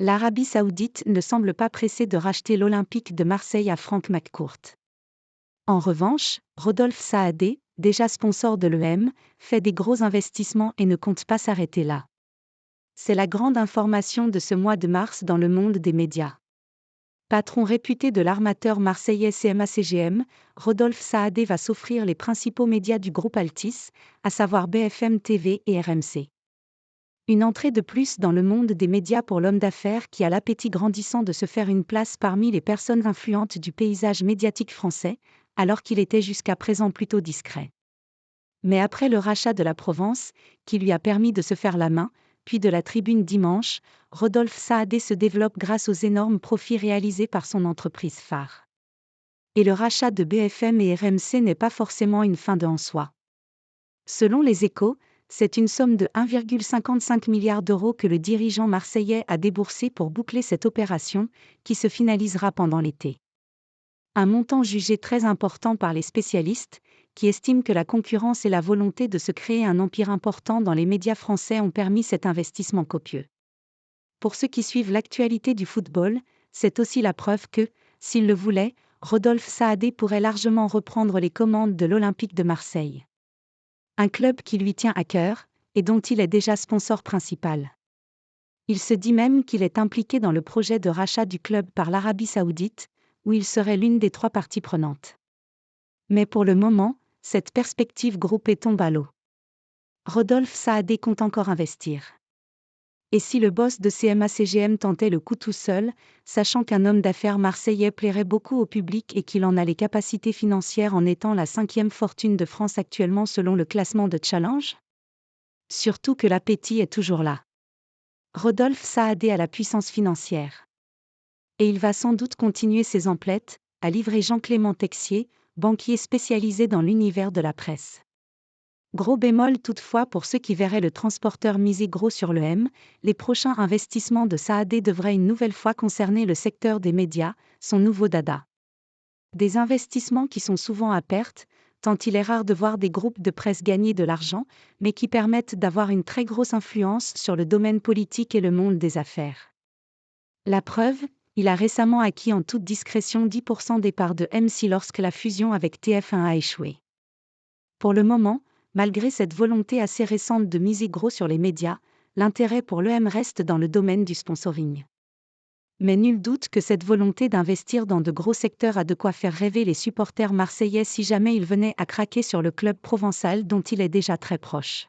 L'Arabie Saoudite ne semble pas pressée de racheter l'Olympique de Marseille à Frank McCourt. En revanche, Rodolphe Saadé, déjà sponsor de l'EM, fait des gros investissements et ne compte pas s'arrêter là. C'est la grande information de ce mois de mars dans le monde des médias. Patron réputé de l'armateur marseillais CMA-CGM, Rodolphe Saadé va s'offrir les principaux médias du groupe Altice, à savoir BFM TV et RMC. Une entrée de plus dans le monde des médias pour l'homme d'affaires qui a l'appétit grandissant de se faire une place parmi les personnes influentes du paysage médiatique français, alors qu'il était jusqu'à présent plutôt discret. Mais après le rachat de la Provence, qui lui a permis de se faire la main, puis de la Tribune dimanche, Rodolphe Saadé se développe grâce aux énormes profits réalisés par son entreprise phare. Et le rachat de BFM et RMC n'est pas forcément une fin en soi. Selon les Échos, c'est une somme de 1,55 milliard d'euros que le dirigeant marseillais a déboursé pour boucler cette opération, qui se finalisera pendant l'été. Un montant jugé très important par les spécialistes, qui estiment que la concurrence et la volonté de se créer un empire important dans les médias français ont permis cet investissement copieux. Pour ceux qui suivent l'actualité du football, c'est aussi la preuve que, s'il le voulait, Rodolphe Saadé pourrait largement reprendre les commandes de l'Olympique de Marseille. Un club qui lui tient à cœur, et dont il est déjà sponsor principal. Il se dit même qu'il est impliqué dans le projet de rachat du club par l'Arabie Saoudite, où il serait l'une des 3 parties prenantes. Mais pour le moment, cette perspective groupée tombe à l'eau. Rodolphe Saadé compte encore investir. Et si le boss de CMA-CGM tentait le coup tout seul, sachant qu'un homme d'affaires marseillais plairait beaucoup au public et qu'il en a les capacités financières en étant la 5e fortune de France actuellement selon le classement de Challenge ? Surtout que l'appétit est toujours là. Rodolphe Saadé a la puissance financière. Et il va sans doute continuer ses emplettes, a livré Jean-Clément Texier, banquier spécialisé dans l'univers de la presse. Gros bémol toutefois pour ceux qui verraient le transporteur miser gros sur l'EM, les prochains investissements de Saadé devraient une nouvelle fois concerner le secteur des médias, son nouveau dada. Des investissements qui sont souvent à perte, tant il est rare de voir des groupes de presse gagner de l'argent, mais qui permettent d'avoir une très grosse influence sur le domaine politique et le monde des affaires. La preuve, il a récemment acquis en toute discrétion 10% des parts de M6 lorsque la fusion avec TF1 a échoué. Pour le moment, malgré cette volonté assez récente de miser gros sur les médias, l'intérêt pour l'EM reste dans le domaine du sponsoring. Mais nul doute que cette volonté d'investir dans de gros secteurs a de quoi faire rêver les supporters marseillais si jamais il venait à craquer sur le club provençal dont il est déjà très proche.